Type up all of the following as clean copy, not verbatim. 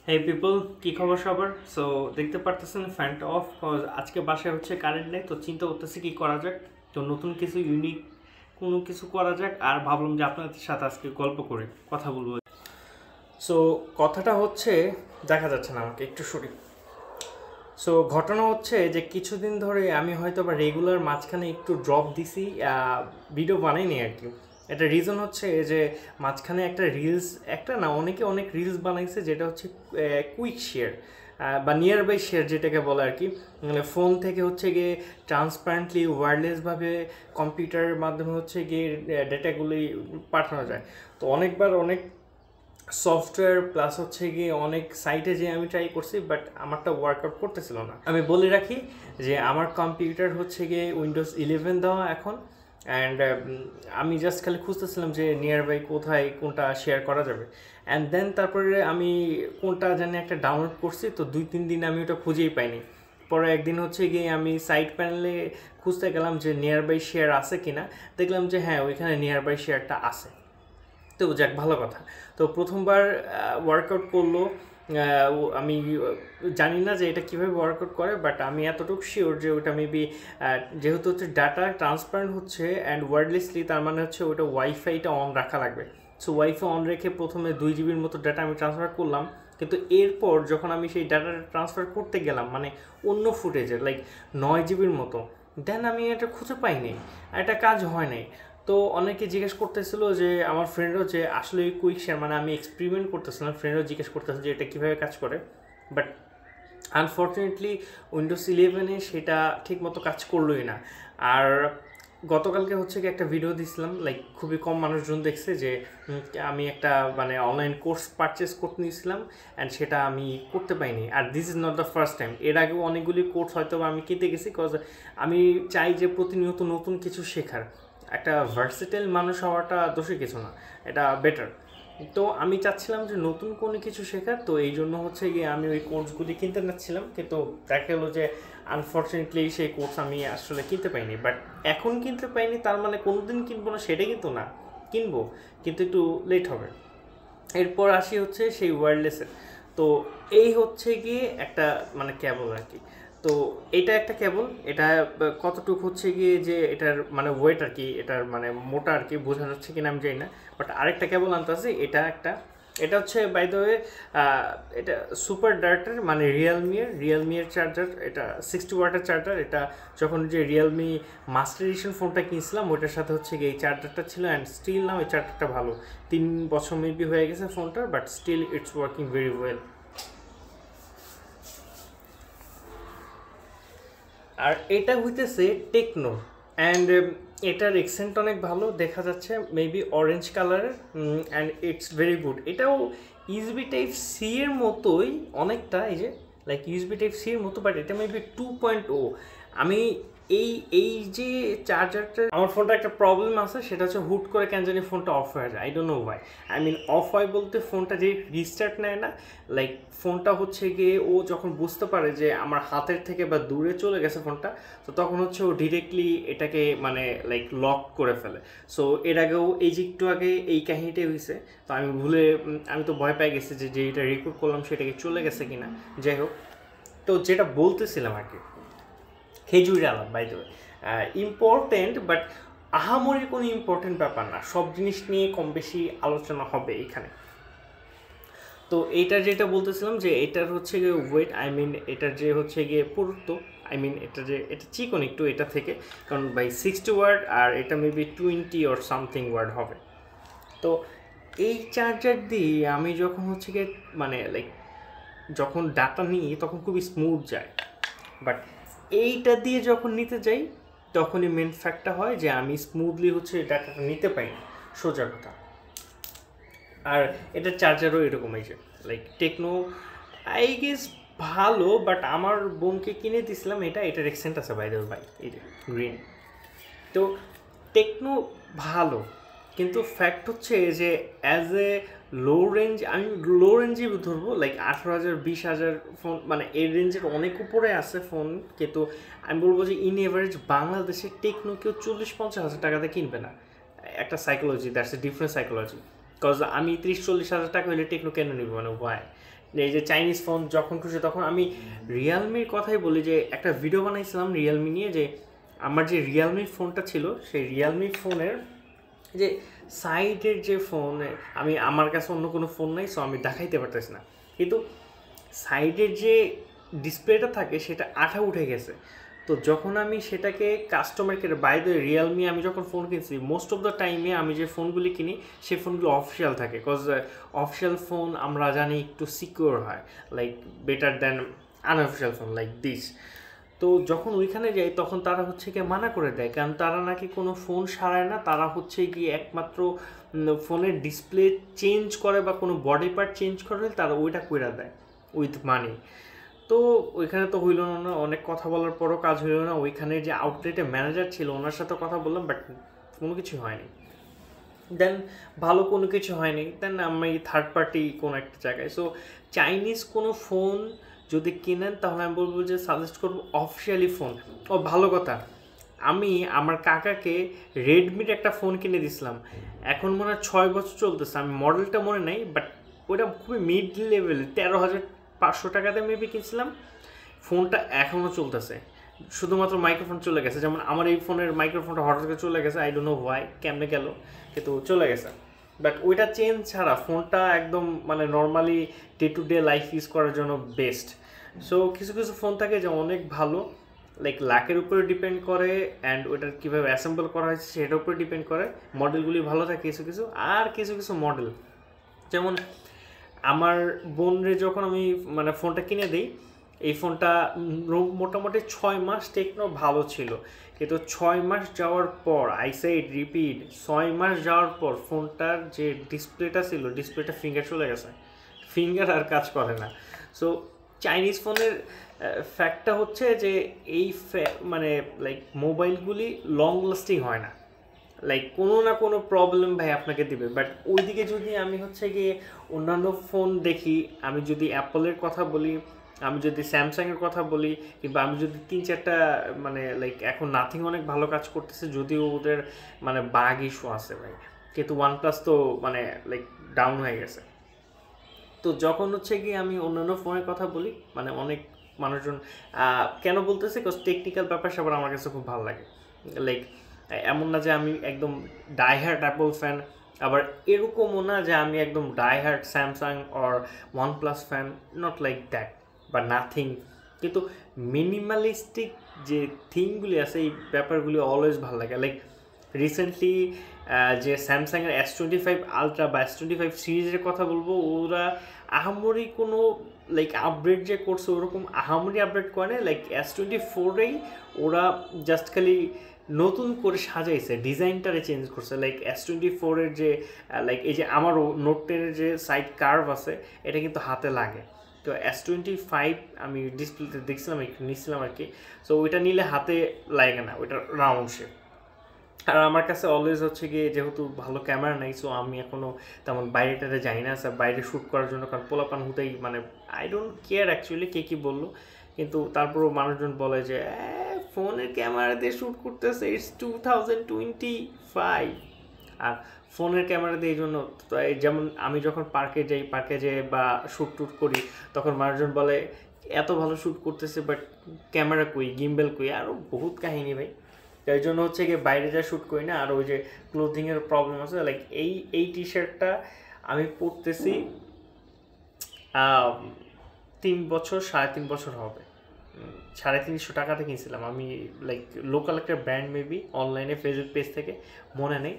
হে people, কি খবর সবার? সো দেখতে পারতেছেন ফ্যানটা অফ, আজকে বাসায় হচ্ছে কারেন্ট নেই, তো চিন্তা করতেছি কি করা যাক। তো নতুন কিছু ইউনিক কোনো কিছু করা যাক, আর ভাবলাম যে আপনাদের সাথে আজকে গল্প করে কথা বলবো। সো কথাটা হচ্ছে, দেখা যাচ্ছে না আমাকে, একটু সরি। সো ঘটনা হচ্ছে যে কিছুদিন ধরে আমি হয়তো বা রেগুলার মাঝখানে একটু ড্রপ দিছি, ভিডিও বানাইনি আর কি। একটা রিজন হচ্ছে যে মাঝখানে একটা রিলস, একটা না অনেকে অনেক রিলস বানাইছে, যেটা হচ্ছে কুইক শেয়ার বা নিয়ার বাই শেয়ার যেটাকে বলে আর কি। মানে ফোন থেকে হচ্ছে গিয়ে ট্রান্সপারেন্টলি ওয়্যারলেসভাবে কম্পিউটারের মাধ্যমে হচ্ছে গিয়ে ডেটাগুলি পাঠানো যায়। তো অনেকবার অনেক সফটওয়্যার প্লাস হচ্ছে গিয়ে অনেক সাইটে যে আমি ট্রাই করছি, বাট আমারটা ওয়ার্কআউট করতেছিল না। আমি বলে রাখি যে আমার কম্পিউটার হচ্ছে গিয়ে উইন্ডোজ 11 দেওয়া এখন, অ্যান্ড আমি জাস্ট খালি খুঁজতেছিলাম যে নিয়ার বাই কোথায় কোনটা শেয়ার করা যাবে। অ্যান্ড দেন তারপরে আমি কোনটা জানি একটা ডাউনলোড করছি, তো 2-3 দিন আমি ওটা খুঁজেই পাইনি। পরে একদিন হচ্ছে গিয়ে আমি সাইট প্যানেলে খুঁজতে গেলাম যে নিয়ার বাই শেয়ার আছে কিনা, দেখলাম যে হ্যাঁ, ওইখানে নিয়ার বাই শেয়ারটা আছে। তো যাক, ভালো কথা। তো প্রথমবার ওয়ার্কআউট করলো। আমি জানি না যে এটা কীভাবে ওয়ার্কআউট করে, বাট আমি এতটুকু শিওর যে ওটা মেবি, যেহেতু হচ্ছে ডাটা ট্রান্সপারেন্ট হচ্ছে অ্যান্ড ওয়ার্ডলেসলি, তার মানে হচ্ছে ওটা ওয়াইফাইটা অন রাখা লাগবে। সো ওয়াইফাই অন রেখে প্রথমে 2 জিবির মতো ডাটা আমি ট্রান্সফার করলাম, কিন্তু এরপর যখন আমি সেই ডাটাটা ট্রান্সফার করতে গেলাম, মানে অন্য ফুটেজের লাইক 9 জিবির মতো, দেন আমি এটা খুঁজে পাইনি, এটা কাজ হয় নাই। তো অনেকে জিজ্ঞেস করতেছিল যে আমার ফ্রেন্ডও, যে আসলে কুইক শেয়ার, মানে আমি এক্সপেরিমেন্ট করতেছিলাম, ফ্রেন্ডও জিজ্ঞেস করতেছে যে এটা কীভাবে কাজ করে। বাট আনফর্চুনেটলি উইন্ডোজ 11-এ সেটা ঠিকমতো কাজ করলোই না। আর গতকালকে হচ্ছে কি একটা ভিডিও দিছিলাম, লাইক খুবই কম মানুষজন দেখছে, যে আমি একটা মানে অনলাইন কোর্স পারচেস করতে নিয়েছিলাম, অ্যান্ড সেটা আমি করতে পাইনি। আর this is not the first time, এর আগেও অনেকগুলি কোর্স হয়তো আমি কিনতে গেছি, কজ আমি চাই যে প্রতিনিয়ত নতুন কিছু শেখার। একটা ভার্সেটাইল মানুষ হওয়াটা দোষে কিছু না, এটা বেটার। তো আমি চাচ্ছিলাম যে নতুন কোনো কিছু শেখার, তো এই জন্য হচ্ছে গিয়ে আমি ওই কোর্সগুলি কিনতে যাচ্ছিলাম, কিন্তু দেখা গেলো যে আনফর্চুনেটলি সেই কোর্স আমি আসলে কিনতে পাইনি। বাট এখন কিনতে পাইনি তার মানে কোনো দিন কিনবো না সেটা কিন্তু না, কিনবো, কিন্তু একটু লেট হবে। এরপর আসি হচ্ছে সেই ওয়্যারলেসের। তো এই হচ্ছে গিয়ে একটা মানে কেবল আর কি। তো এটা একটা কেবল, এটা কতটুকু হচ্ছে গিয়ে যে এটার মানে ওয়েট আর কি, এটার মানে মোটা আর কি, বোঝা যাচ্ছে কিনা আমি জানি না। বাট আরেকটা কেবল আনতে আছে, এটা একটা, এটা হচ্ছে বাই দ্য ওয়ে, এটা সুপার ডার্টের মানে রিয়েলমির চার্জার। এটা 60 ওয়াটের চার্জার। এটা যখন যে রিয়েলমি মাস্টার এডিশন ফোনটা কিনছিলাম ওইটার সাথে হচ্ছে গিয়ে এই চার্জারটা ছিল, অ্যান্ড স্টিল না ওই চার্জারটা ভালো। 3 বছর মেবি হয়ে গেছে ফোনটার, but still it's working very well. আর এটা হইতেছে টেকনো, অ্যান্ড এটার এক্সেন্ট অনেক ভালো, দেখা যাচ্ছে মেবি অরেঞ্জ কালারের, অ্যান্ড ইটস ভেরি গুড। এটাও ইউএসবি টাইপ সি এর মতোই অনেকটা, এই যে লাইক ইউএসবি টাইপ সি এর মতো, বাট এটা মেবি 2.0। আমি এই এই যে চার্জারটা, আমার ফোনটা একটা প্রবলেম আছে, সেটা হচ্ছে হুট করে কেন জানি ফোনটা অফ হয়ে যায়, I don't know why. I mean off হয় বলতে ফোনটা যে রিস্টার্ট নেয় না, লাইক ফোনটা হচ্ছে গিয়ে ও যখন বুঝতে পারে যে আমার হাতের থেকে বা দূরে চলে গেছে ফোনটা, তো তখন হচ্ছে ও ডিরেক্টলি এটাকে মানে লাইক লক করে ফেলে। সো এর আগেও এই যে একটু আগে এই কাহিনীটাই হয়েছে, তো আমি ভুলে, আমি তো ভয় পেয়ে গেছি যে এটা রেকর্ড করলাম সেটাকে চলে গেছে কিনা। যাই হোক, তো যেটা বলতেছিলাম আর কি, খেজুরের আলাপ by the way important, but আহামরি কোনো ইম্পর্টেন্ট ব্যাপার না, সব জিনিস নিয়ে কম বেশি আলোচনা হবে এখানে। তো এইটার যেটা বলতেছিলাম যে এটার হচ্ছে গিয়ে ওয়েট, আই মিন এটার যে হচ্ছে গিয়ে পুরুত্ব, আই মিন এটা চিকন একটু এটা থেকে, কারণ বাই 60 ওয়াট, আর এটা মেবি 20 অর সামথিং ওয়াট হবে। তো এই চার্জার দিয়ে আমি যখন হচ্ছে গিয়ে মানে লাইক যখন ডাটা নিই তখন খুবই স্মুথ যায়, বাট এইটা দিয়ে যখন নিতে যাই তখনই মেন ফ্যাক্টটা হয় যে আমি স্মুথলি হচ্ছে ডাটাটা নিতে পাই না, সোজা কথা। আর এটার চার্জারও এরকম, এই যে লাইক টেকনো, আই গেস ভালো, বাট আমার বোনকে কিনে দিয়েছিলাম এটা, এটার এক্সেন্ট আছে বাইরে ভাই, এই যে গ্রিন। তো টেকনো ভালো, কিন্তু ফ্যাক্ট হচ্ছে যে অ্যাজ এ লো রেঞ্জ, আমি লো রেঞ্জই ধরবো, লাইক 18,000 20,000 ফোন, মানে এই রেঞ্জের অনেক উপরে আছে ফোন, কিন্তু আমি বলবো যে ইন এভারেজ বাংলাদেশে টেকনো কেউ 40-50 হাজার টাকাতে কিনবে না। একটা psychology, that's a different psychology. Because আমি 30-40 হাজার টাকা হলে টেকনো কেন নিব, মানে ওয়াই? এই যে চাইনিজ ফোন যখন খুশি তখন। আমি রিয়েলমির কথাই বলি যে একটা ভিডিও বানাইছিলাম রিয়েলমি নিয়ে, যে আমার যে রিয়েলমির ফোনটা ছিল সেই রিয়েলমি ফোনের যে সাইডের যে ফোন, আমার কাছে অন্য কোনো ফোন নাই, সো আমি দেখাইতে পারতেছি না, কিন্তু সাইডের যে ডিসপ্লেটা থাকে সেটা আঠা উঠে গেছে। তো যখন আমি সেটাকে কাস্টমারকে বাই দ্য রিয়েলমি, আমি যখন ফোন কিনছি মোস্ট অফ দ্য টাইমে আমি যে ফোনগুলি কিনি সেই ফোনগুলো অফিসিয়াল থাকে, বিকজ অফিসিয়াল ফোন আমরা জানি একটু সিকিউর হয়, like better than unofficial phone like this. তো যখন ওইখানে যাই তখন তারা হচ্ছে গিয়ে মানা করে দেয়, কারণ তারা নাকি কোনো ফোন সারায় না, তারা হচ্ছে গিয়ে একমাত্র ফোনের ডিসপ্লে চেঞ্জ করে বা কোনো বডি পার্ট চেঞ্জ করে তারা ওইটা করে দেয় উইথ মানি। তো ওইখানে তো হইল না, অনেক কথা বলার পরও কাজ হইল না। ওইখানে যে আউটলেটের ম্যানেজার ছিল ওনার সাথে কথা বললাম, বাট কোনো কিছু হয়নি। দেন ভালো কোনো কিছু হয়নি, দেন আমি থার্ড পার্টি কোনো একটা জায়গায়। সো চাইনিজ কোনো ফোন যদি কেনেন তাহলে আমি বলবো যে সাজেস্ট করবো অফিসিয়ালি ফোন। ও ভালো কথা, আমি আমার কাকাকে রেডমির একটা ফোন কিনে দিয়েছিলাম, এখন মনে হয় 6 বছর চলতেছে, আমি মডেলটা মনে নেই, বাট ওইটা খুবই মিড লেভেল, 13,500 টাকাতে মেবি কিনছিলাম। ফোনটা এখনও চলতেছে, শুধুমাত্র মাইক্রোফোন চলে গেছে, যেমন আমার এই ফোনের মাইক্রোফোনটা হঠাৎ করে চলে গেছে, আই ডোন্ট নো হোয়াই, কেমনে গেল, কিন্তু চলে গেছে। বাট ওইটা চেঞ্জ ছাড়া ফোনটা একদম মানে normally day to day life use করার জন্য বেস্ট। সো কিছু কিছু ফোন থাকে যে অনেক ভালো, লাইক লাকের উপরে ডিপেন্ড করে, অ্যান্ড ওইটার কীভাবে অ্যাসেম্বল করা হয়েছে সেটার উপরে ডিপেন্ড করে। মডেলগুলি ভালো থাকে কিছু কিছু, আর কিছু কিছু মডেল যেমন আমার বোনরে যখন আমি মানে ফোনটা কিনে দিই, এই ফোনটা মোটামুটি 6 মাস টেকনো ভালো ছিল, কিন্তু 6 মাস যাওয়ার পর, আই সেড রিপিট, 6 মাস যাওয়ার পর ফোনটার যে ডিসপ্লেটা ছিল ডিসপ্লেটা ফিঙ্গার চলে গেছে, ফিঙ্গার আর কাজ করে না। সো চাইনিজ ফোনের ফ্যাক্টটা হচ্ছে যে এই মানে লাইক মোবাইলগুলি লং লাস্টিং হয় না, লাইক কোনো না কোনো প্রবলেম ভাই আপনাকে দিবে। বাট ওইদিকে যদি আমি হচ্ছে গিয়ে অন্যান্য ফোন দেখি, আমি যদি অ্যাপলের কথা বলি, আমি যদি স্যামসাংয়ের কথা বলি, কিংবা আমি যদি 3-4টা মানে লাইক এখন নাথিং অনেক ভালো কাজ করতেছে, যদিও ওদের মানে বাগ ইস্যু আছে ভাই, কিন্তু ওয়ানপ্লাস তো মানে লাইক ডাউন হয়ে গেছে। তো যখন হচ্ছে গিয়ে আমি অন্যান্য ফোনের কথা বলি, মানে অনেক মানুষজন কেন বলতেছে, বিকজ টেকনিক্যাল ব্যাপার স্যাপার আমার কাছে খুব ভালো লাগে। লাইক এমন না যে আমি একদম ডাইহার্ট অ্যাপল ফ্যান, আবার এরকমও না যে আমি একদম diehard Samsung or OnePlus fan, not like that বা নাথিং। কিন্তু মিনিমালিস্টিক যে থিংগুলি আছে এই ব্যাপারগুলি অলওয়েজ ভালো লাগে। লাইক রিসেন্টলি যে স্যামসাংয়ের S25 আলট্রা বা S25 সিরিজের কথা বলবো, ওরা আহামরি কোনো লাইক আপগ্রেড যে করছে ওরকম আহামরি আপগ্রেড করে না, লাইক S24-এই ওরা জাস্ট খালি নতুন করে সাজাইছে, ডিজাইনটারে চেঞ্জ করছে। লাইক S24-এর যে লাইক এই যে আমার নোট 10-এর যে সাইড কার্ভ আছে এটা কিন্তু হাতে লাগে, তো S25 আমি ডিসপ্লেতে দেখছিলাম, একটু নিচ্ছিলাম আর কি। সো ওইটা নিলে হাতে লাগে না, ওইটা রাউন্ড শেপ। আর আমার কাছে অলওয়েজ হচ্ছে গিয়ে যেহেতু ভালো ক্যামেরা নাই, সো আমি এখনও তেমন বাইরেটাতে যাই না স্যার বাইরে শ্যুট করার জন্য, কারণ পোলাপান হতেই মানে আই ডোন্ট কেয়ার অ্যাকচুয়ালি কে কী বললো, কিন্তু তারপরেও মানুষজন বলে যে ফোনের ক্যামেরা দিয়ে শ্যুট করতেছে, ইটস 2025। আর ফোনের ক্যামেরা দিয়ে এই জন্য, যেমন আমি যখন পার্কে যাই বা শ্যুট টুট করি, তখন মানুষজন বলে এত ভালো শ্যুট করতেছে বাট ক্যামেরা কই, গিম্বেল কই, আরও বহুত কাহিনী ভাই। তাই জন্য হচ্ছে গিয়ে বাইরে যা শ্যুট করি না। আর ওই যে ক্লোথিংয়ের প্রবলেম আছে, লাইক এই টি শার্টটা আমি পরতেছি 3 বছর 3.5 বছর হবে, 350 টাকাতে কিনছিলাম আমি, লাইক লোকাল একটা ব্র্যান্ড মেবি, অনলাইনে ফেসবুক পেজ থেকে, মনে নেই,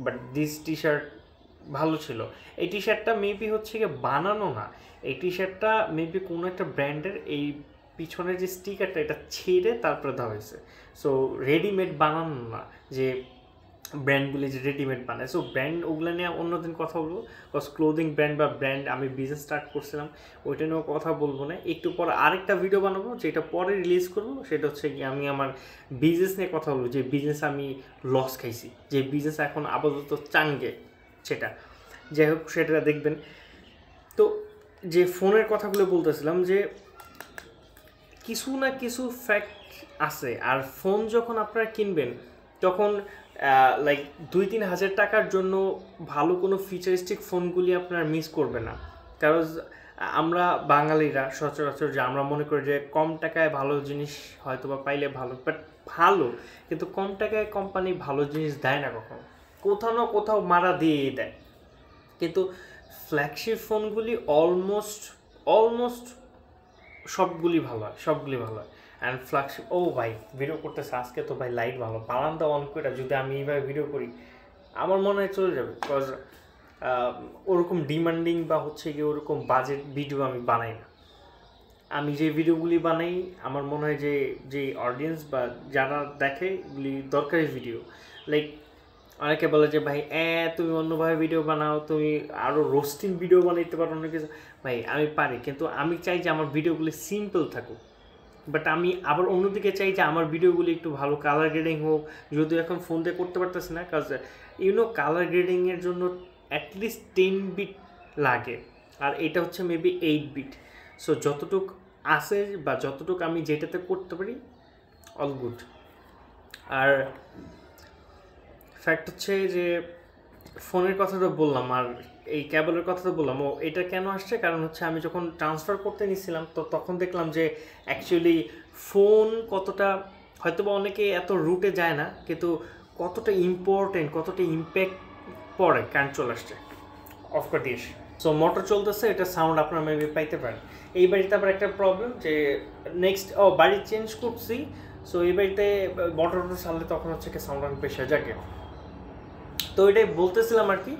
বাট দিস টি শার্ট ভালো ছিল। এই টি শার্টটা মেবি হচ্ছে গিয়ে বানানো না, এই টি শার্টটা মেবি কোনো একটা ব্র্যান্ডের এই পিছনের যে স্টিকারটা এটা ছেড়ে তারপরে দেওয়া হয়েছে। সো রেডিমেড বানানো না, যে ব্র্যান্ডগুলি যে রেডিমেড বানায়। সো ব্র্যান্ড ওগুলো নিয়ে অন্যদিন কথা বলবো, বিকজ ক্লোদিং ব্র্যান্ড বা ব্র্যান্ড আমি বিজনেস স্টার্ট করছিলাম, ওইটা নিয়েও কথা বলবো না। একটু পরে আরেকটা ভিডিও বানাবো যেটা পরে রিলিজ করবো, সেটা হচ্ছে কি আমি আমার বিজনেস নিয়ে কথা বলবো, যে বিজনেস আমি লস খাইছি, যে বিজনেস এখন আপাতত চাঙ্গে, সেটা যাই হোক সেটা দেখবেন। তো যে ফোনের কথাগুলো বলতেছিলাম, যে কিছু না কিছু ফ্যাক্ট আছে, আর ফোন যখন আপনারা কিনবেন তখন লাইক 2-3 হাজার টাকার জন্য ভালো কোনো ফিচারিস্টিক ফোনগুলি আপনারা মিস করবে না। কারণ আমরা বাঙালিরা সচরাচর যে আমরা মনে করি যে কম টাকায় ভালো জিনিস হয়তো বা পাইলে ভালো, বাট ভালো কিন্তু কম টাকায় কোম্পানি ভালো জিনিস দেয় না কখনো, কোথাও না কোথাও মারা দিয়েই দেয়। কিন্তু ফ্ল্যাগশিপ ফোনগুলি অলমোস্ট সবগুলি ভালো হয়, সবগুলি ভালো হয়। অ্যান্ড ফ্ল্যাগশিপ, ও ভাই ভিডিও করতেছে আজকে তো ভাই লাইট ভালো, পালানটা অন করে যদি আমি এইভাবে ভিডিও করি আমার মনে হয় চলে যাবে, বিকজ ওরকম ডিমান্ডিং বা হচ্ছে গিয়ে ওরকম বাজেট ভিডিও আমি বানাই না। আমি যে ভিডিওগুলি বানাই আমার মনে হয় যে যে অডিয়েন্স বা যারা দেখে এগুলি দরকারি ভিডিও। লাইক অনেকে বলে যে ভাই তুমি অন্যভাবে ভিডিও বানাও, তুমি আরও রোস্টিং ভিডিও বানাইতে পারো অনেক কিছু। ভাই আমি পারি, কিন্তু আমি চাই যে আমার ভিডিওগুলি সিম্পল থাকুক, বাট আমি আবার অন্যদিকে চাই যে আমার ভিডিওগুলি একটু ভালো কালার গ্রেডিং হোক, যদিও এখন ফোন দিয়ে করতে পারতেছি না, কাজ কালার গ্রেডিংয়ের জন্য অ্যাটলিস্ট 10 বিট লাগে, আর এটা হচ্ছে মেবি 8 বিট। সো যতটুক আছে বা যতটুকু আমি যেটাতে করতে পারি অল গুড। আর ফ্যাক্ট হচ্ছে যে ফোনের কথা তো বললাম, আর এই ক্যাবলের কথা তো বললাম, ও এটা কেন আসছে কারণ হচ্ছে আমি যখন ট্রান্সফার করতে নিয়েছিলাম তো তখন দেখলাম যে অ্যাকচুয়ালি ফোন কতটা, হয়তো বা অনেকে এত রুটে যায় না, কিন্তু কতটা ইম্পর্টেন্ট, কতটা ইম্প্যাক্ট পড়ে কারেন্ট চলে আসছে অফ করে দিস। সো মোটর চলতেছে, এটা সাউন্ড আপনারা মেবি পাইতে পারেন। এই বাড়িতে আবার একটা প্রবলেম যে নেক্সট বাড়ি চেঞ্জ করছি, সো এই বাড়িতে মোটর চাললে তখন হচ্ছে কি সাউন্ড অনেক বেশি জাগে। তো এটাই বলতেছিলাম আর কি,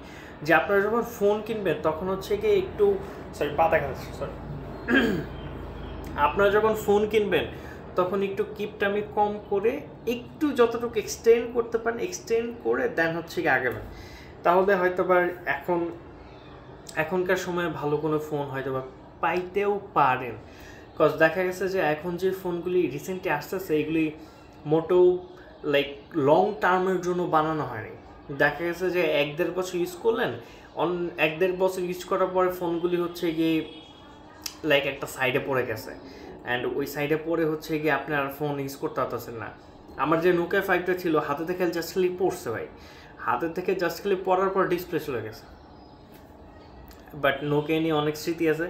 যে আপনারা যখন ফোন কিনবেন তখন হচ্ছে কি একটু আপনারা যখন ফোন কিনবেন তখন একটু কিপটামি কম করে একটু যতটুকু এক্সটেন্ড করতে পারেন এক্সটেন্ড করে দেন হচ্ছে কি আগাবেন, তাহলে হয়তো বা এখনকার সময়ে ভালো কোনো ফোন হয়তো বা পাইতেও পারেন। কজ দেখা গেছে যে এখন যে ফোনগুলি রিসেন্টলি আসতেছে এগুলি মোটেও লাইক লং টার্মের জন্য বানানো হয়নি। দেখা গেছে যে 1-1.5 বছর ইউজ করলেন, 1-1.5 বছর ইউজ করার পরে ফোনগুলি হচ্ছে গিয়ে লাইক একটা সাইডে পড়ে গেছে, অ্যান্ড ওই সাইডে পড়ে হচ্ছে গিয়ে আপনি আর ফোন ইউজ করতে পারতেছেন না। আমার যে নোকিয়া 5টা ছিল হাতে থেকে জাস্ট খালি পড়ছে ভাই, হাতে থেকে জাস্ট খালি পড়ার পর ডিসপ্লে চলে গেছে। বাট নোকিয়া নিয়ে অনেক স্মৃতি আছে।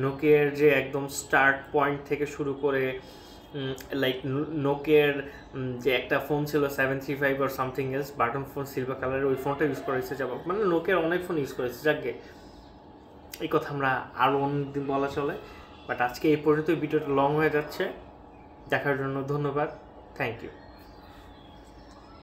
নোকিয়ার যে একদম স্টার্ট পয়েন্ট থেকে শুরু করে লাইক নোকিয়ার যে একটা ফোন ছিল 735 আর something else button phone silver কালারের, ওই ফোনটা ইউজ করেছে যাব, মানে নোকিয়ার অনেক ফোন ইউজ করেছে। যাকে এই কথা আমরা আরও অনেকদিন বলা চলে, বাট আজকে এই পর্যন্ত ভিডিওটা লং হয়ে যাচ্ছে। দেখার জন্য ধন্যবাদ, থ্যাংক ইউ।